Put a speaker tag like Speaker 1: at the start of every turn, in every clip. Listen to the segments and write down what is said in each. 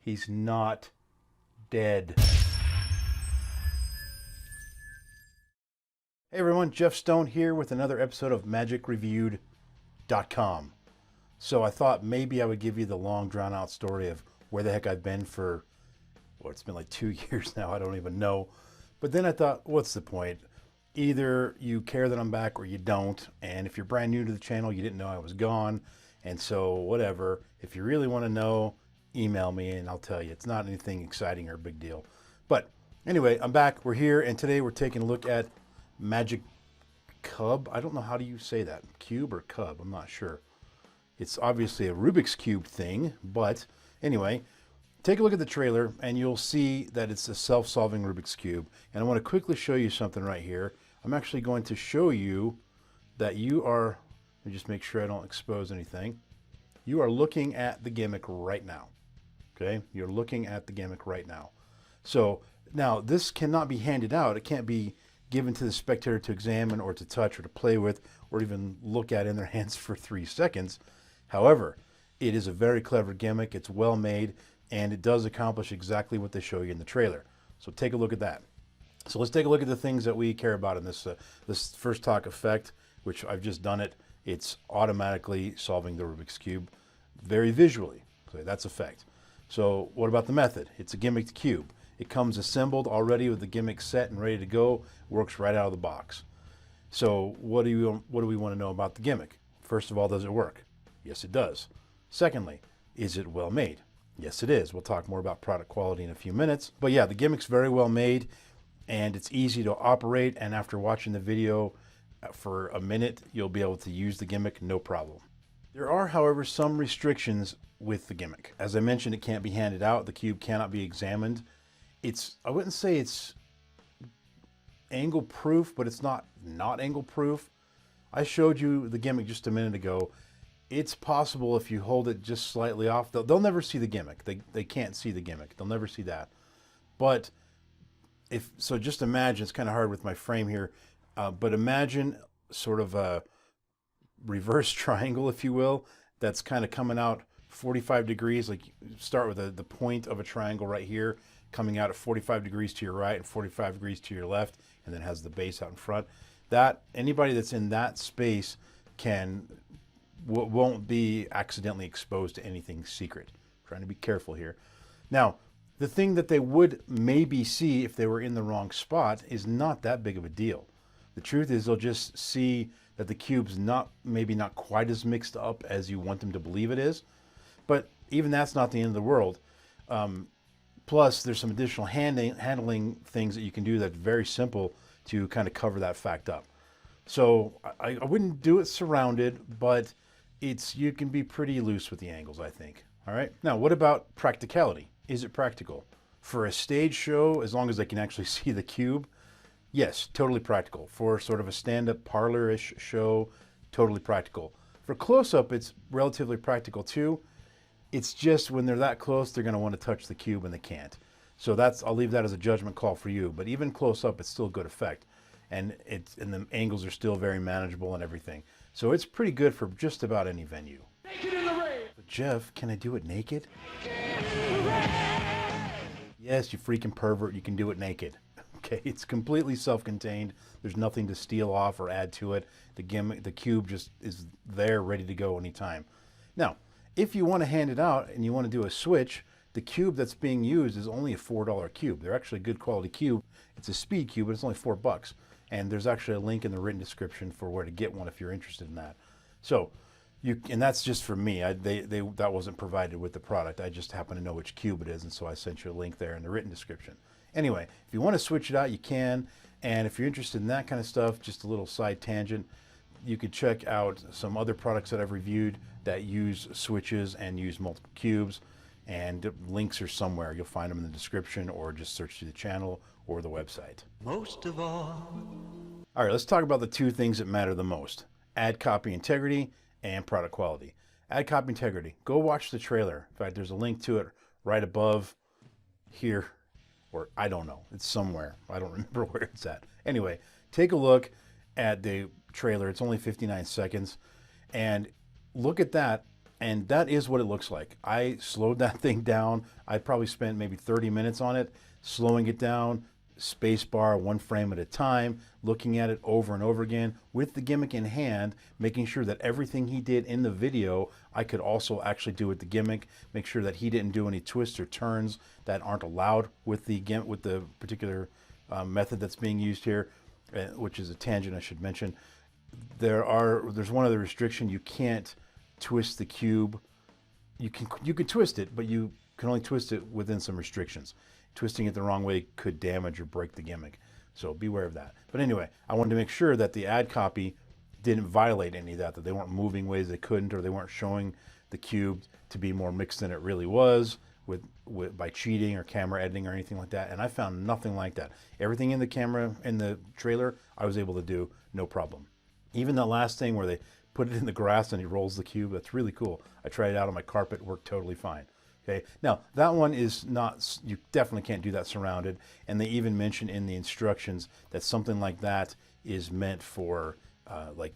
Speaker 1: He's not dead. Hey everyone, Jeff Stone here with another episode of MagicReviewed.com. So I thought maybe I would give you the long drawn out story of where the heck I've been for, well, it's been like 2 years now, I don't even know. But then I thought, what's the point? Either you care that I'm back or you don't. And if you're brand new to the channel, you didn't know I was gone. And so whatever, if you really want to know, email me and I'll tell you. It's not anything exciting or a big deal. But anyway, I'm back, we're here, and today we're taking a look at MagiKub. I don't know, how do you say that? Cube or cub? I'm not sure. It's obviously a Rubik's Cube thing, but anyway, take a look at the trailer and you'll see that it's a self-solving Rubik's Cube. And I want to quickly show you something right here. I'm actually going to show you that you are, let me just make sure I don't expose anything. You are looking at the gimmick right now. Okay, you're looking at the gimmick right now. So now this cannot be handed out. It can't be given to the spectator to examine or to touch or to play with or even look at in their hands for 3 seconds. However, it is a very clever gimmick. It's well made and it does accomplish exactly what they show you in the trailer. So take a look at that. So let's take a look at the things that we care about in this this first talk effect, which I've just done it. It's automatically solving the Rubik's Cube very visually. So that's effect. So what about the method? It's a gimmicked cube. It comes assembled already with the gimmick set and ready to go. Works right out of the box. So what do we want to know about the gimmick? First of all, does it work? Yes, it does. Secondly, is it well made? Yes, it is. We'll talk more about product quality in a few minutes. But yeah, the gimmick's very well made and it's easy to operate. And after watching the video for a minute, you'll be able to use the gimmick, no problem. There are, however, some restrictions with the gimmick. As I mentioned, it can't be handed out. The cube cannot be examined. I wouldn't say it's angle proof, but it's not angle proof. I showed you the gimmick just a minute ago. It's possible if you hold it just slightly off, they'll never see the gimmick. They can't see the gimmick. They'll never see that. But so just imagine, it's kind of hard with my frame here, but imagine sort of a reverse triangle, if you will, that's kind of coming out 45 degrees. Like start with the point of a triangle right here, coming out at 45 degrees to your right and 45 degrees to your left, and then has the base out in front. That anybody that's in that space won't be accidentally exposed to anything secret. I'm trying to be careful here. Now, the thing that they would maybe see if they were in the wrong spot is not that big of a deal. The truth is they'll just see that the cube's maybe not quite as mixed up as you want them to believe it is. But even that's not the end of the world. Plus, there's some additional handling things that you can do that's very simple to kind of cover that fact up. So I wouldn't do it surrounded, but you can be pretty loose with the angles, I think. All right. Now, what about practicality? Is it practical? For a stage show, as long as they can actually see the cube, yes, totally practical. For sort of a stand-up parlor-ish show, totally practical. For close-up, it's relatively practical too. It's just when they're that close, they're going to want to touch the cube and they can't. So I'll leave that as a judgment call for you. But even close up, it's still a good effect. And the angles are still very manageable and everything. So it's pretty good for just about any venue. Naked in the rain. But Jeff, can I do it naked? Yes, you freaking pervert, you can do it naked. Okay, it's completely self-contained. There's nothing to steal off or add to it. The cube just is there ready to go anytime. Now, if you want to hand it out and you want to do a switch, the cube that's being used is only a $4 cube. They're actually a good quality cube. It's a speed cube, but it's only $4. And there's actually a link in the written description for where to get one if you're interested in that. So, and that's just for me. That wasn't provided with the product. I just happen to know which cube it is, and so I sent you a link there in the written description. Anyway, if you want to switch it out, you can. And if you're interested in that kind of stuff, just a little side tangent, you could check out some other products that I've reviewed that use switches and use multiple cubes, and links are somewhere. You'll find them in the description or just search through the channel or the website. Most of all right, let's talk about the two things that matter the most: ad copy integrity and product quality. Ad copy integrity, go watch the trailer. In fact, there's a link to it right above here, or I don't know, it's somewhere. I don't remember where it's at. Anyway, take a look at the trailer. It's only 59 seconds, and look at that And that is what it looks like. I slowed that thing down. I probably spent maybe 30 minutes on it, slowing it down, space bar, one frame at a time, looking at it over and over again with the gimmick in hand, making sure that everything he did in the video, I could also actually do with the gimmick, make sure that he didn't do any twists or turns that aren't allowed with the particular method that's being used here, which is a tangent I should mention. There's one other restriction. You can't twist the cube. You can twist it, but you can only twist it within some restrictions. Twisting it the wrong way could damage or break the gimmick. So beware of that. But anyway, I wanted to make sure that the ad copy didn't violate any of that they weren't moving ways they couldn't, or they weren't showing the cube to be more mixed than it really was by cheating or camera editing or anything like that. And I found nothing like that. Everything in the trailer, I was able to do no problem. Even the last thing where they put it in the grass and he rolls the cube, that's really cool. I tried it out on my carpet, worked totally fine. Okay, now that one is not, you definitely can't do that surrounded. And they even mention in the instructions that something like that is meant for a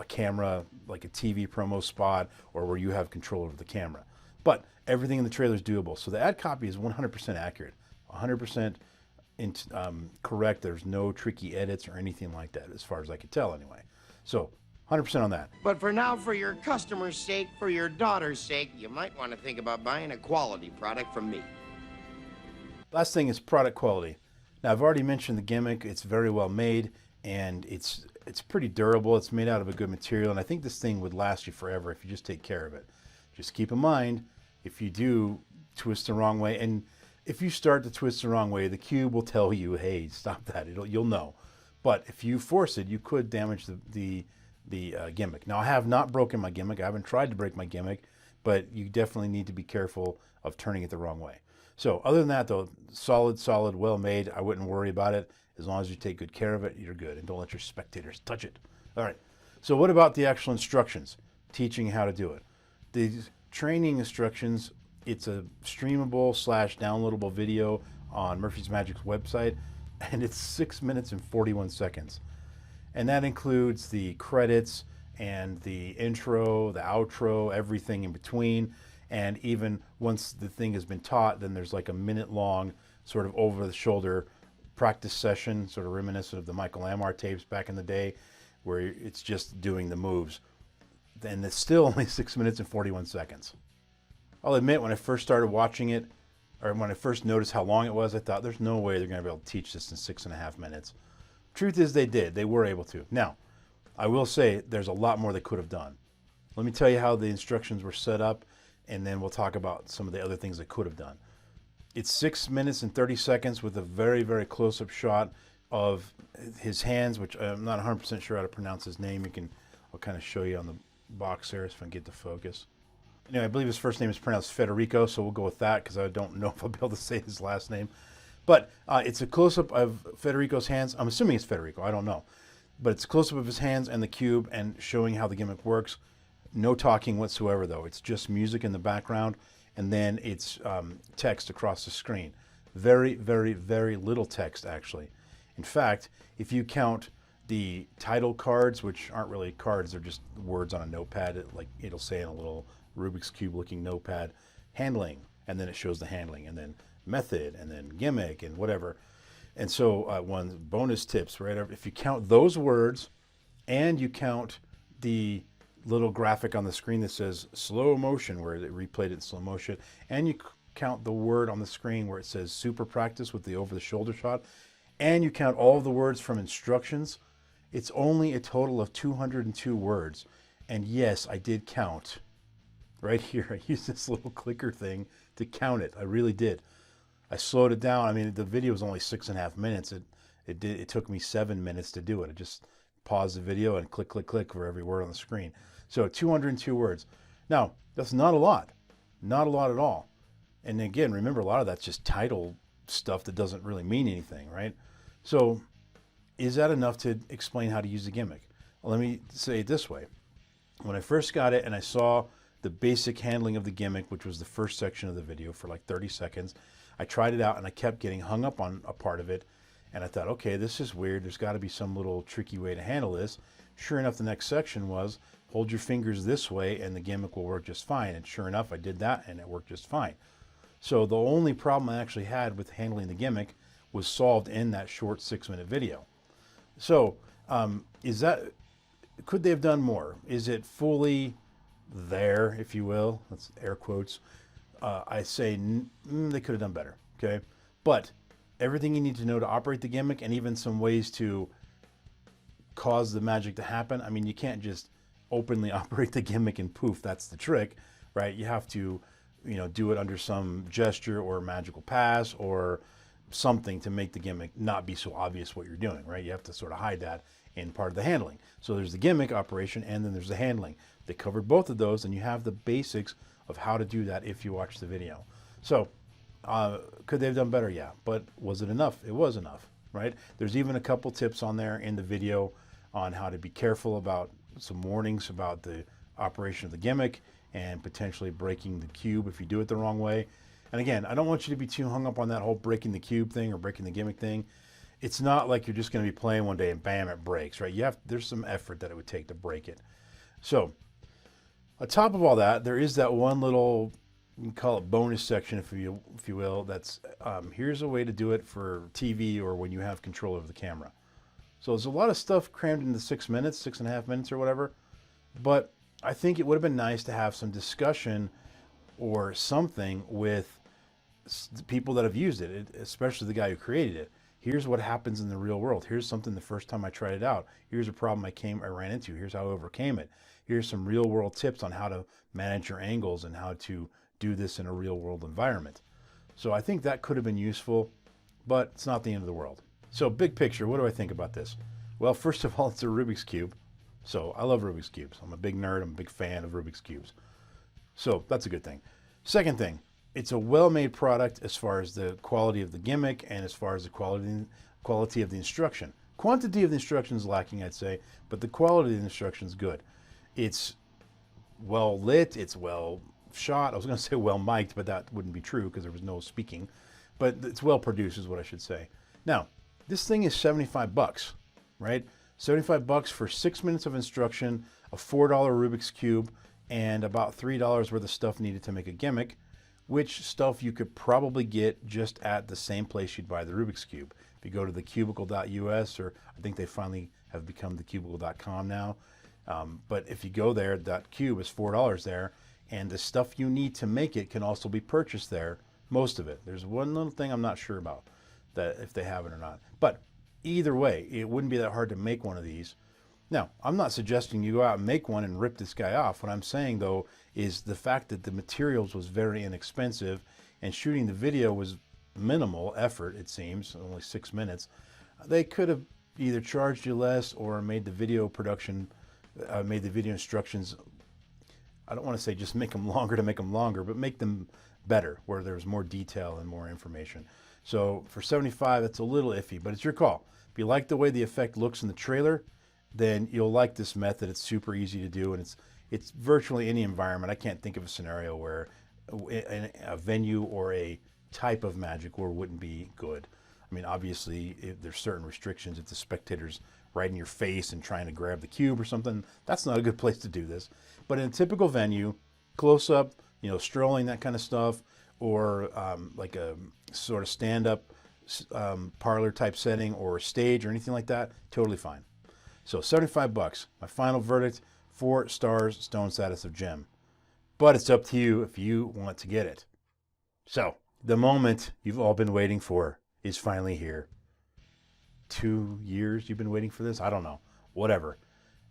Speaker 1: camera, like a TV promo spot, or where you have control over the camera. But everything in the trailer is doable. So the ad copy is 100% accurate, 100% correct. There's no tricky edits or anything like that, as far as I could tell anyway. So 100% on that.
Speaker 2: But for now, for your customer's sake, for your daughter's sake, you might want to think about buying a quality product from me.
Speaker 1: Last thing is product quality. Now, I've already mentioned the gimmick. It's very well made, and it's pretty durable. It's made out of a good material, and I think this thing would last you forever if you just take care of it. Just keep in mind, if you do twist the wrong way, and if you start to twist the wrong way, the cube will tell you, hey, stop that. You'll know. But if you force it, you could damage the gimmick. Now, I have not broken my gimmick. I haven't tried to break my gimmick, but you definitely need to be careful of turning it the wrong way. So other than that, though, solid, well made. I wouldn't worry about it. As long as you take good care of it, you're good. And don't let your spectators touch it. All right. So what about the actual instructions, teaching how to do it? The training instructions, it's a streamable / downloadable video on Murphy's Magic's website, and it's 6 minutes and 41 seconds. And that includes the credits and the intro, the outro, everything in between. And even once the thing has been taught, then there's like a minute-long sort of over-the-shoulder practice session, sort of reminiscent of the Michael Lamar tapes back in the day, where it's just doing the moves. And it's still only 6 minutes and 41 seconds. I'll admit, when I first started watching it, or when I first noticed how long it was, I thought there's no way they're going to be able to teach this in 6.5 minutes. Truth is, they did. They were able to. Now, I will say there's a lot more they could have done. Let me tell you how the instructions were set up, and then we'll talk about some of the other things they could have done. It's 6 minutes and 30 seconds with a very, very close-up shot of his hands, which I'm not 100% sure how to pronounce his name. I'll kind of show you on the box there if I can get the focus. Anyway, I believe his first name is pronounced Federico, so we'll go with that because I don't know if I'll be able to say his last name. But it's a close-up of Federico's hands. I'm assuming it's Federico. I don't know. But it's a close-up of his hands and the cube and showing how the gimmick works. No talking whatsoever, though. It's just music in the background, and then it's text across the screen. Very, very, very little text, actually. In fact, if you count the title cards, which aren't really cards, they're just words on a notepad, like it'll say in a little Rubik's Cube-looking notepad, handling, and then it shows the handling, and then method, and then gimmick, and whatever. And so one bonus tips, right? If you count those words and you count the little graphic on the screen that says slow motion, where it replayed it in slow motion, and you count the word on the screen where it says super practice with the over-the-shoulder shot, and you count all of the words from instructions, it's only a total of 202 words. And yes, I did count right here. I used this little clicker thing to count it. I really did. I slowed it down. I mean, the video was only 6.5 minutes. It took me 7 minutes to do it. I just paused the video and click, click, click for every word on the screen. So 202 words. Now, that's not a lot. Not a lot at all. And again, remember, a lot of that's just title stuff that doesn't really mean anything, right? So is that enough to explain how to use the gimmick? Well, let me say it this way. When I first got it and I saw the basic handling of the gimmick, which was the first section of the video for like 30 seconds, I tried it out and I kept getting hung up on a part of it. And I thought, okay, this is weird. There's got to be some little tricky way to handle this. Sure enough, the next section was hold your fingers this way and the gimmick will work just fine. And sure enough, I did that and it worked just fine. So the only problem I actually had with handling the gimmick was solved in that short 6-minute video. So could they have done more? Is it fully there, if you will? That's air quotes. I say they could have done better, okay? But everything you need to know to operate the gimmick, and even some ways to cause the magic to happen. I mean, you can't just openly operate the gimmick and poof, that's the trick, right? You have to, do it under some gesture or magical pass or something to make the gimmick not be so obvious what you're doing, right? You have to sort of hide that in part of the handling. So there's the gimmick operation and then there's the handling. They covered both of those, and you have the basics of how to do that if you watch the video. So could they have done better? Yeah. But was it enough? It was enough, right? There's even a couple tips on there in the video on how to be careful about some warnings about the operation of the gimmick and potentially breaking the cube if you do it the wrong way. And again, I don't want you to be too hung up on that whole breaking the cube thing or breaking the gimmick thing. It's not like you're just going to be playing one day and bam, it breaks, right? There's some effort that it would take to break it. So on top of all that, there is that one little, you can call it bonus section, if you will, that's here's a way to do it for TV or when you have control over the camera. So there's a lot of stuff crammed into 6 minutes, 6.5 minutes or whatever. But I think it would have been nice to have some discussion or something with people that have used it, especially the guy who created it. Here's what happens in the real world. Here's something the first time I tried it out. Here's a problem I ran into. Here's how I overcame it. Here's some real world tips on how to manage your angles and how to do this in a real world environment. So I think that could have been useful, but it's not the end of the world. So big picture, what do I think about this? Well, first of all, it's a Rubik's Cube. So I love Rubik's Cubes. I'm a big nerd. I'm a big fan of Rubik's Cubes. So that's a good thing. Second thing, it's a well-made product as far as the quality of the gimmick and as far as the quality of the instruction. Quantity of the instruction is lacking, I'd say, but the quality of the instruction is good. It's well lit, it's well shot. I was going to say well mic'd, but that wouldn't be true because there was no speaking. But it's well produced is what I should say. Now, this thing is $75, right? $75 for 6 minutes of instruction, a $4 Rubik's Cube, and about $3 worth of stuff needed to make a gimmick, which stuff you could probably get just at the same place you'd buy the Rubik's Cube. If you go to the cubicle.us, or I think they finally have become the cubicle.com now. But if you go there, that cube is $4 there, and the stuff you need to make it can also be purchased there, most of it. There's one little thing I'm not sure about, that if they have it or not. But either way, it wouldn't be that hard to make one of these. Now, I'm not suggesting you go out and make one and rip this guy off. What I'm saying, though, is the fact that the materials was very inexpensive and shooting the video was minimal effort, it seems, only 6 minutes. They could have either charged you less or made the video production, made the video instructions, I don't want to say just make them longer to make them longer, but make them better, where there's more detail and more information. So for $75, that's a little iffy, but it's your call. If you like the way the effect looks in the trailer, then you'll like this method. It's super easy to do, and it's virtually any environment. I can't think of a scenario where a venue or a type of magic where it wouldn't be good. I mean, obviously, if there's certain restrictions. If the spectator's right in your face and trying to grab the cube or something, that's not a good place to do this. But in a typical venue, close up, strolling, that kind of stuff, or like a sort of stand-up parlor type setting or stage or anything like that, totally fine. So $75, my final verdict, 4 stars, stone status of gem. But it's up to you if you want to get it. So the moment you've all been waiting for is finally here. 2 years you've been waiting for this? I don't know. Whatever.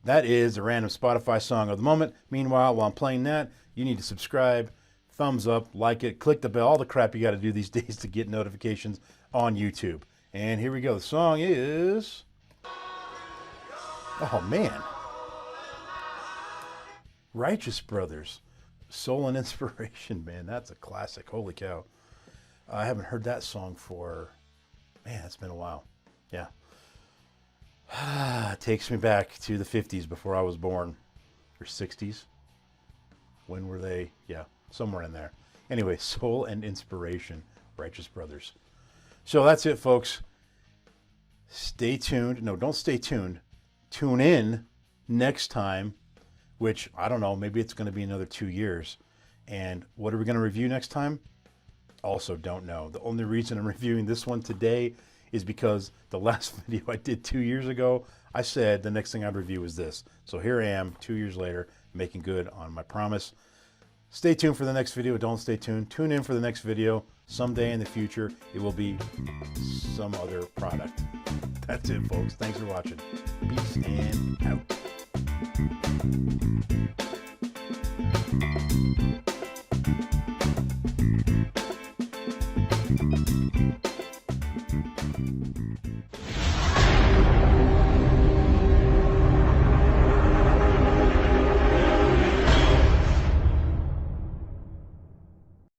Speaker 1: That is a random Spotify song of the moment. Meanwhile, while I'm playing that, you need to subscribe, thumbs up, like it, click the bell, all the crap you got to do these days to get notifications on YouTube. And here we go. The song is... oh, man. Righteous Brothers. Soul and Inspiration, man. That's a classic. Holy cow. I haven't heard that song for... man, it's been a while. Yeah. It takes me back to the 50s before I was born. Or 60s. When were they? Yeah, somewhere in there. Anyway, Soul and Inspiration. Righteous Brothers. So that's it, folks. Stay tuned. No, don't stay tuned. Tune in next time which I don't know, maybe it's going to be another 2 years. And what are we going to review next time? Also don't know. The only reason I'm reviewing this one today is because the last video I did 2 years ago, I said the next thing I'd review was this. So here I am 2 years later, making good on my promise. Stay tuned for the next video. Don't stay tuned. Tune in for the next video. Someday in the future, it will be some other product. That's it, folks. Thanks for watching. Peace.